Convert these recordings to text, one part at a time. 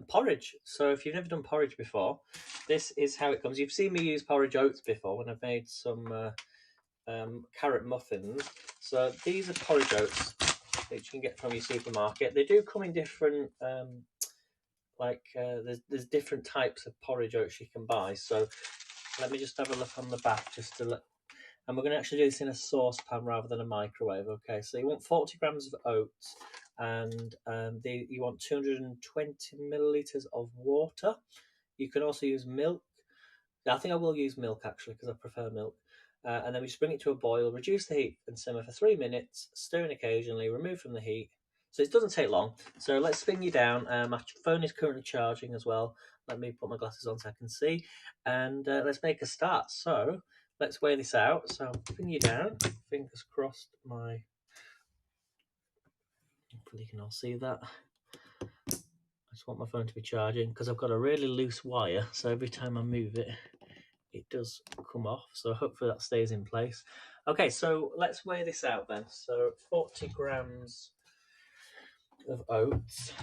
Porridge. So if you've never done porridge before, this is how it comes. You've seen me use porridge oats before when I've made some carrot muffins. So these are porridge oats that you can get from your supermarket. They do come in different, there's different types of porridge oats you can buy. So let me just have a look on the back just to look. And we're going to actually do this in a saucepan rather than a microwave. Okay, so you want 40 grams of oats, and you want 220 milliliters of water. You can also use milk. I think I will use milk actually because I prefer milk. And then we just bring it to a boil, reduce the heat and simmer for 3 minutes, stirring occasionally, remove from the heat. So it doesn't take long. So let's spin you down. My phone is currently charging as well. Let me put my glasses on so I can see. And let's make a start. So let's weigh this out. So I'll spin you down. Fingers crossed hopefully you can all see that. I just want my phone to be charging because I've got a really loose wire. So every time I move it, it does come off. So hopefully that stays in place. Okay, so let's weigh this out then. So 40 grams of oats.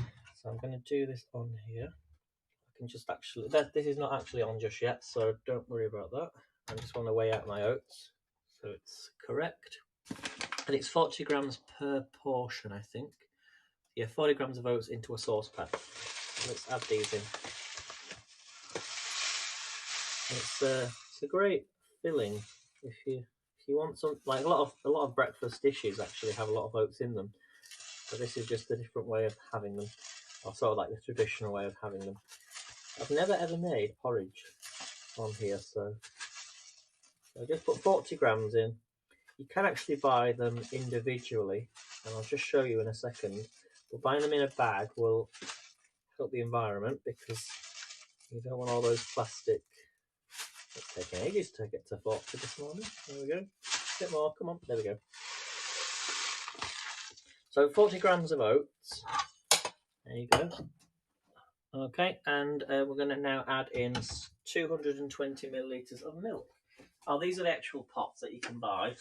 So I'm going to do this on here. I can just actually, this is not actually on just yet, so don't worry about that. I just want to weigh out my oats so it's correct. And it's 40 grams per portion, I think. Yeah, 40 grams of oats into a saucepan. Let's add these in. It's a great filling if you want some, like a lot of breakfast dishes actually have a lot of oats in them, but this is just a different way of having them, or sort of like the traditional way of having them. I've never ever made porridge on here, so I just put 40 grams in. You can actually buy them individually, and I'll just show you in a second. But buying them in a bag will help the environment because you don't want all those plastic. It's taking ages to get to 40 this morning. There we go. A bit more, come on, there we go. So 40 grams of oats. There you go. Okay, and we're going to now add in 220 milliliters of milk. Oh, these are the actual pots that you can buy.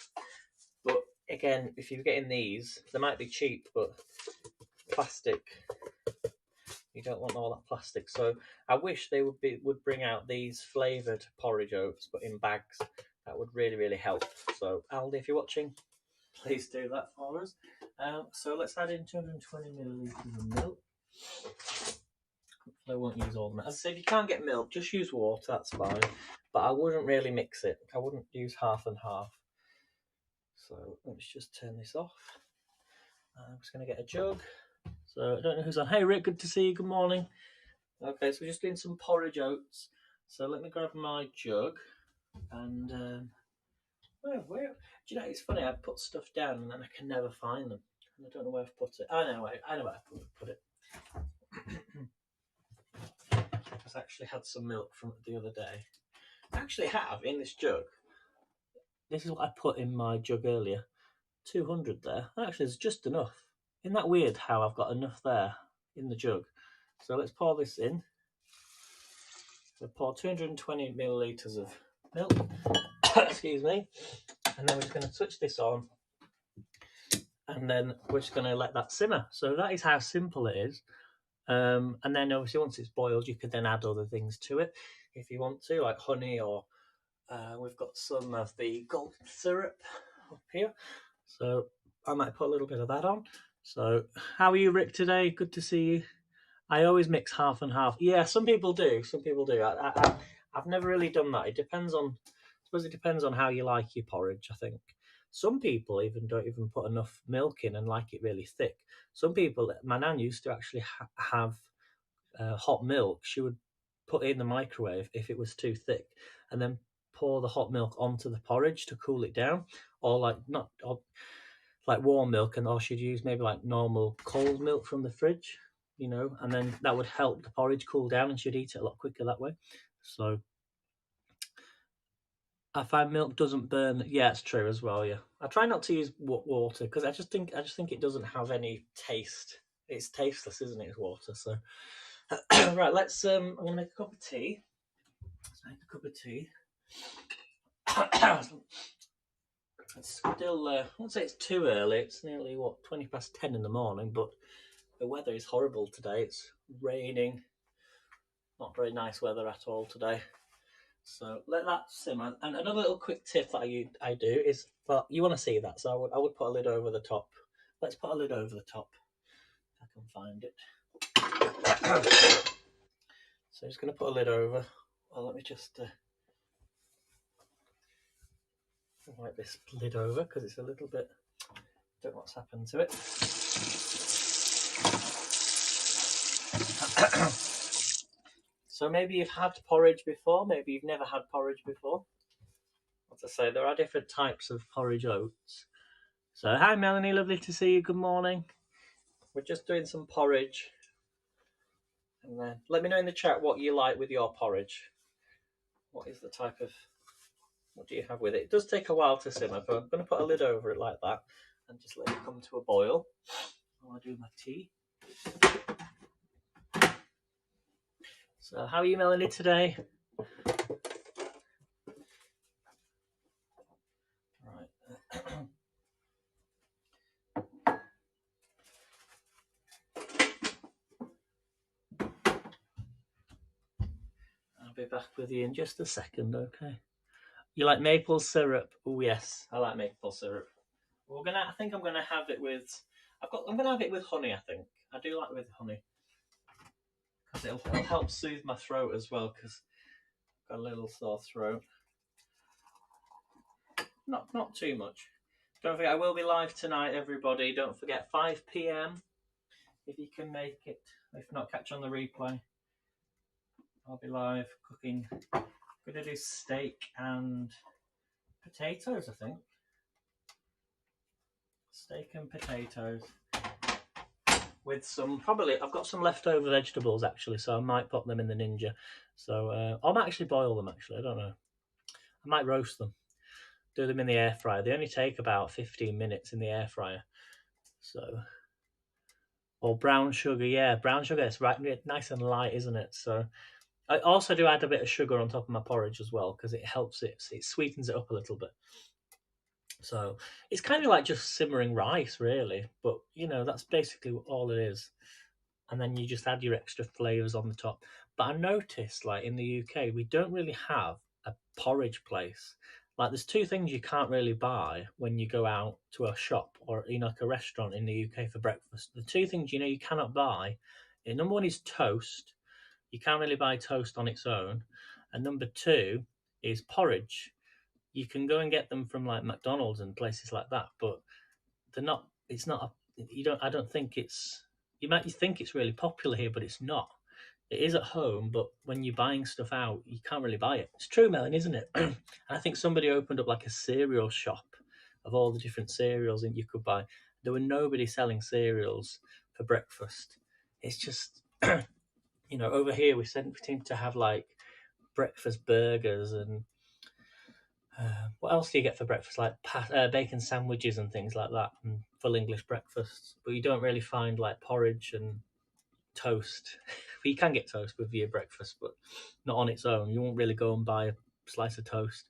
But again, if you're getting these, they might be cheap, but plastic. You don't want all that plastic. So I wish they would bring out these flavoured porridge oats, but in bags. That would really, really help. So Aldi, if you're watching, please do that for us. So let's add in 220 milliliters of milk. I won't use all the milk. As I say, if you can't get milk, just use water, that's fine. But I wouldn't really mix it. I wouldn't use half and half. So let's just turn this off. I'm just going to get a jug. So I don't know who's on. Hey Rick, good to see you. Good morning. Okay, so we're just doing some porridge oats. So let me grab my jug. And where? Do you know, it's funny, I put stuff down and then I can never find them. I don't know where I've put it. I know where I put it. I actually had some milk from it the other day. I actually have in this jug. This is what I put in my jug earlier. 200 there. Actually, it's just enough. Isn't that weird how I've got enough there in the jug? So let's pour this in. We'll pour 220 milliliters of milk. Excuse me. And then we're just going to switch this on. And then we're just going to let that simmer. So that is how simple it is. And then obviously once it's boiled, you can then add other things to it if you want to, like honey, or we've got some of the golden syrup up here. So I might put a little bit of that on. So how are you, Rick, today? Good to see you. I always mix half and half. Yeah, some people do. Some people do. I've never really done that. It depends on, I suppose it depends on how you like your porridge, I think. Some people even don't even put enough milk in and like it really thick. Some people, my nan used to actually have hot milk. She would put it in the microwave if it was too thick, and then pour the hot milk onto the porridge to cool it down, or like warm milk, or she'd use maybe like normal cold milk from the fridge, you know, and then that would help the porridge cool down, and she'd eat it a lot quicker that way. So I find milk doesn't burn. Yeah, it's true as well. Yeah, I try not to use water because I just think it doesn't have any taste. It's tasteless, isn't it? It's water. So right, let's. I'm gonna make a cup of tea. Let's make a cup of tea. It's still. I won't say it's too early. It's nearly 20 past 10 in the morning, but the weather is horrible today. It's raining. Not very nice weather at all today. So let that simmer. And another little quick tip that I do is, well, you want to see that, so I would put a lid over the top. Let's put a lid over the top. If I can find it. So I'm just going to put a lid over. Well, let me just wipe this lid over because it's a little bit, don't know what's happened to it. So maybe you've had porridge before, maybe you've never had porridge before. As I say, there are different types of porridge oats. So hi Melanie, lovely to see you, good morning. We're just doing some porridge. And then let me know in the chat what you like with your porridge. What is the type of, what do you have with it? It does take a while to simmer, but I'm going to put a lid over it like that and just let it come to a boil while I do my tea. So how are you, Melanie, today? Right. I'll be back with you in just a second, okay? You like maple syrup? Oh yes, I like maple syrup. I think I'm gonna have it with. I'm gonna have it with honey. I think I do like it with honey because it'll help soothe my throat as well. Because I've got a little sore throat. Not too much. Don't forget, I will be live tonight, everybody. Don't forget 5 p.m. if you can make it. If not, catch on the replay. I'll be live cooking. I'm gonna do steak and potatoes. I think steak and potatoes. With some, probably, I've got some leftover vegetables actually, so I might pop them in the Ninja. So I might actually boil them actually, I don't know. I might roast them, do them in the air fryer. They only take about 15 minutes in the air fryer. So, or brown sugar, yeah, brown sugar, it's right, nice and light, isn't it? So I also do add a bit of sugar on top of my porridge as well, because it helps it sweetens it up a little bit. So it's kind of like just simmering rice, really. But, you know, that's basically all it is. And then you just add your extra flavours on the top. But I noticed, like, in the UK, we don't really have a porridge place. Like, there's two things you can't really buy when you go out to a shop or, you know, like a restaurant in the UK for breakfast. The two things, you know, you cannot buy, number one is toast. You can't really buy toast on its own. And number two is porridge. You can go and get them from like McDonald's and places like that, but they're not. It's not. I don't think it's. You might think it's really popular here, but it's not. It is at home, but when you're buying stuff out, you can't really buy it. It's true, Melon, isn't it? And I think somebody opened up like a cereal shop of all the different cereals that you could buy. There were nobody selling cereals for breakfast. It's just, you know, over here we seem to have like breakfast burgers and what else do you get for breakfast? Like bacon sandwiches and things like that, and full English breakfasts. But you don't really find like porridge and toast. Well, you can get toast with your breakfast, but not on its own. You won't really go and buy a slice of toast.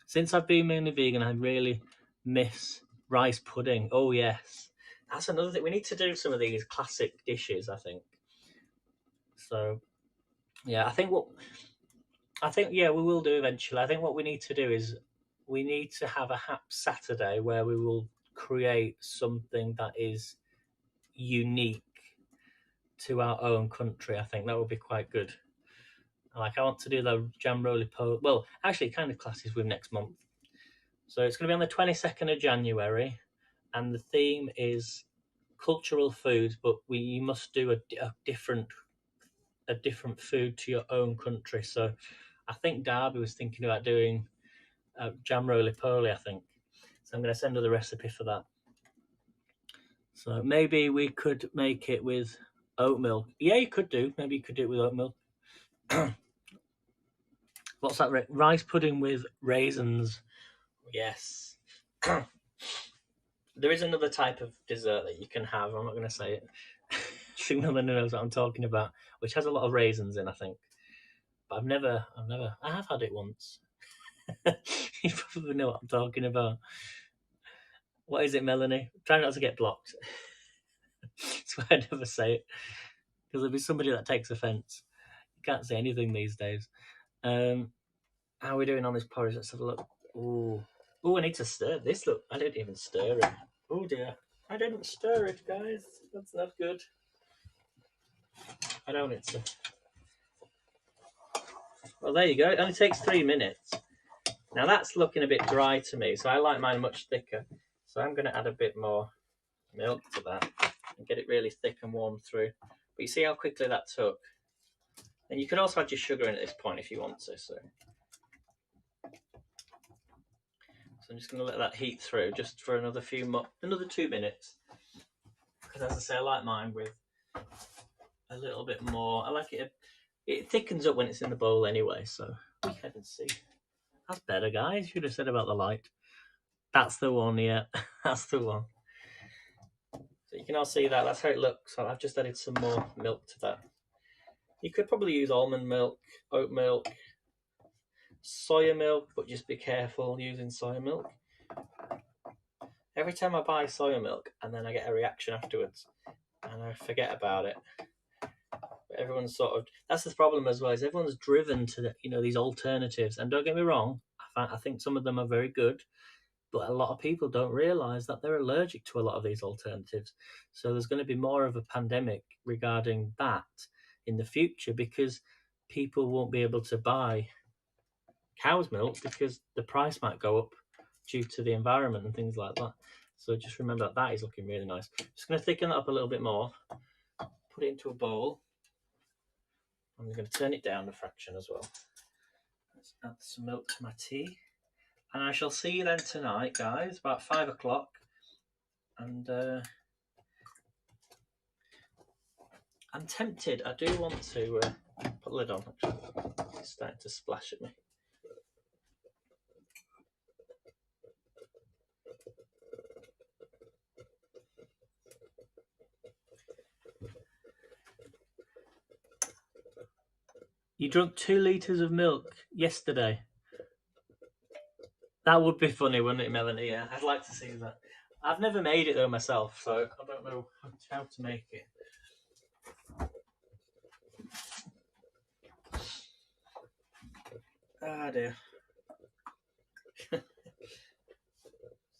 Since I've been mainly vegan, I really miss rice pudding. Oh yes, that's another thing. We need to do some of these classic dishes, I think. So yeah, I think yeah, we will do eventually. I think what we need to do is we need to have a Saturday where we will create something that is unique to our own country. I think that would be quite good. Like, I want to do the jam roly poly. Well, actually, it kind of clashes with next month. So it's going to be on the 22nd of January, and the theme is cultural foods, but you must do a different food to your own country. So I think Darby was thinking about doing jam roly poly, I think. So I'm going to send her the recipe for that. So maybe we could make it with oat milk. Yeah, you could do. Maybe you could do it with oat milk. What's that? Rice pudding with raisins. Yes. There is another type of dessert that you can have. I'm not going to say it. I think no one knows what I'm talking about, which has a lot of raisins in, I think. But I have had it once. You probably know what I'm talking about. What is it, Melanie? Try not to get blocked. That's why I never say it. Because there'll be somebody that takes offence. You can't say anything these days. How are we doing on this porridge? Let's have a look. Ooh. Ooh, I need to stir this. Look, I didn't even stir it. Oh dear. I didn't stir it, guys. That's not good. I don't want it to. Well, there you go. It only takes 3 minutes. Now that's looking a bit dry to me, so I like mine much thicker. So I'm going to add a bit more milk to that and get it really thick and warm through. But you see how quickly that took? And you could also add your sugar in at this point if you want to. So I'm just going to let that heat through just for another 2 minutes. Because as I say, I like mine with a little bit more. I like it. It thickens up when it's in the bowl anyway. So we can see. That's better, guys. You should have said about the light. That's the one, yeah. That's the one. So you can all see that. That's how it looks. So I've just added some more milk to that. You could probably use almond milk, oat milk, soya milk, but just be careful using soya milk. Every time I buy soya milk and then I get a reaction afterwards and I forget about it. But everyone's sort of, that's the problem as well, is everyone's driven to these alternatives. And don't get me wrong, I think some of them are very good, but a lot of people don't realise that they're allergic to a lot of these alternatives. So there's going to be more of a pandemic regarding that in the future because people won't be able to buy cow's milk because the price might go up due to the environment and things like that. So just remember that is looking really nice. Just going to thicken that up a little bit more, put it into a bowl. I'm going to turn it down a fraction as well. Let's add some milk to my tea. And I shall see you then tonight, guys, about 5 o'clock. And I'm tempted. I do want to put the lid on, actually. It's starting to splash at me. You drank 2 litres of milk yesterday. That would be funny, wouldn't it, Melanie? Yeah, I'd like to see that. I've never made it though myself, so I don't know how to make it. Ah dear.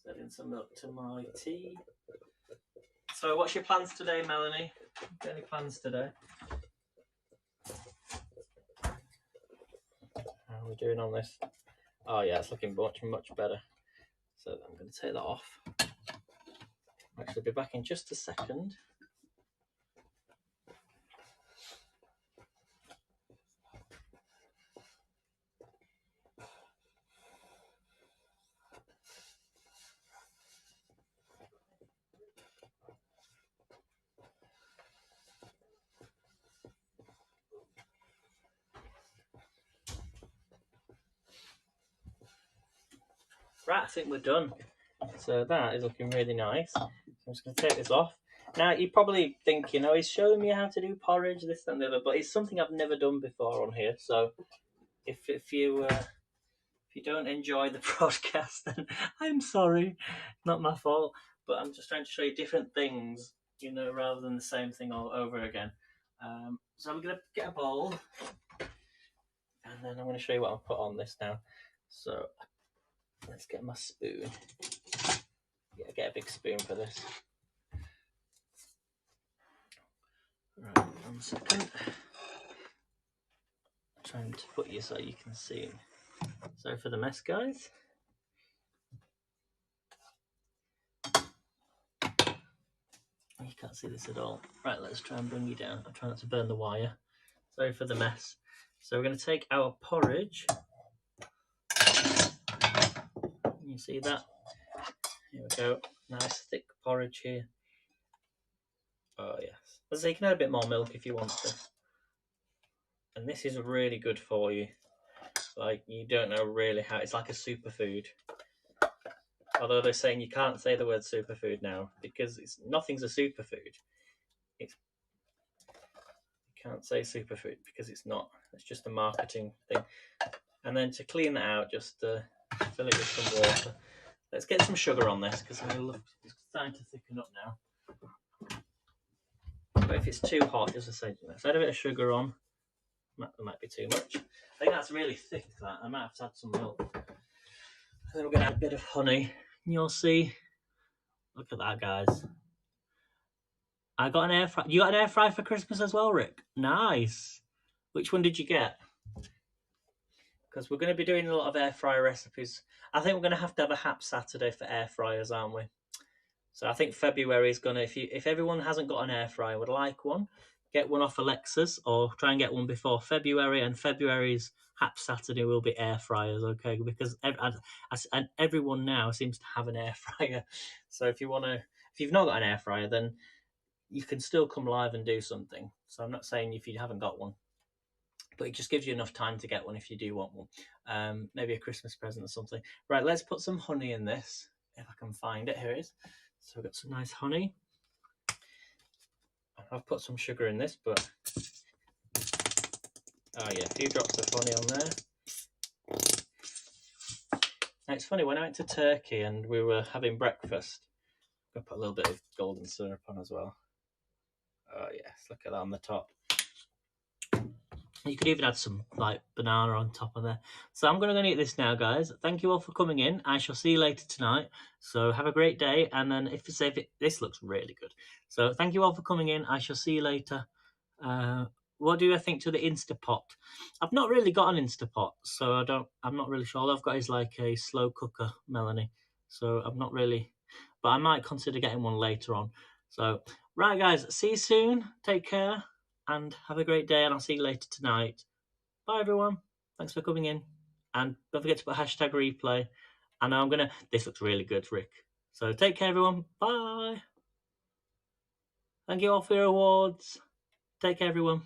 Adding some milk to my tea. So what's your plans today, Melanie? Got any plans today? How are we doing on this? Oh yeah, it's looking much better. So I'm going to take that off. I'll actually be back in just a second. Right, I think we're done. So that is looking really nice. So I'm just going to take this off. Now, you probably think, he's showing me how to do porridge, this and the other, but it's something I've never done before on here. So if you don't enjoy the broadcast, then I'm sorry. Not my fault. But I'm just trying to show you different things, rather than the same thing all over again. So we're going to get a bowl. And then I'm going to show you what I'll put on this now. So let's get my spoon. Yeah, get a big spoon for this. Right, 1 second. I'm trying to put you so you can see. Sorry for the mess, guys. You can't see this at all. Right, let's try and bring you down. I'll try not to burn the wire. Sorry for the mess. So we're going to take our porridge. You see that? Here we go. Nice thick porridge here. Oh yes. As I say, you can add a bit more milk if you want to. And this is really good for you. Like, you don't know really how, it's like a superfood. Although they're saying you can't say the word superfood now because nothing's a superfood. You can't say superfood because it's not. It's just a marketing thing. And then to clean that out, just fill it with some water. Let's get some sugar on this because it's starting to thicken up now. But if it's too hot, just say, let's add a bit of sugar on. That might be too much. I think that's really thick, that. I might have to add some milk. And then we're going to add a bit of honey. And you'll see. Look at that, guys. I got an air fry. You got an air fry for Christmas as well, Rick? Nice. Which one did you get? Because we're going to be doing a lot of air fryer recipes. I think we're going to have a Hap Saturday for air fryers, aren't we? So I think February is going to, if everyone hasn't got an air fryer, would like one, get one off Alexa's or try and get one before February. And February's Hap Saturday will be air fryers, okay? Because everyone now seems to have an air fryer. So if you've not got an air fryer, then you can still come live and do something. So I'm not saying if you haven't got one, but it just gives you enough time to get one if you do want one. Maybe a Christmas present or something. Right, let's put some honey in this, if I can find it. Here it is. So we've got some nice honey. I've put some sugar in this, but oh yeah, a few drops of honey on there. Now, it's funny, when I went to Turkey and we were having breakfast, I'm going to put a little bit of golden syrup on as well. Oh yes, look at that on the top. You could even add some like banana on top of there. So I'm going to go and eat this now, guys. Thank you all for coming in. I shall see you later tonight. So have a great day. And then if you save it, this looks really good. So thank you all for coming in. I shall see you later. What do I think to the Instapot? I've not really got an Instapot, so I'm not really sure. All I've got is like a slow cooker, Melanie. So I'm not really, but I might consider getting one later on. So right, guys, see you soon. Take care. And have a great day, and I'll see you later tonight. Bye, everyone. Thanks for coming in. And don't forget to put hashtag replay. And this looks really good, Rick. So take care, everyone. Bye. Thank you all for your awards. Take care, everyone.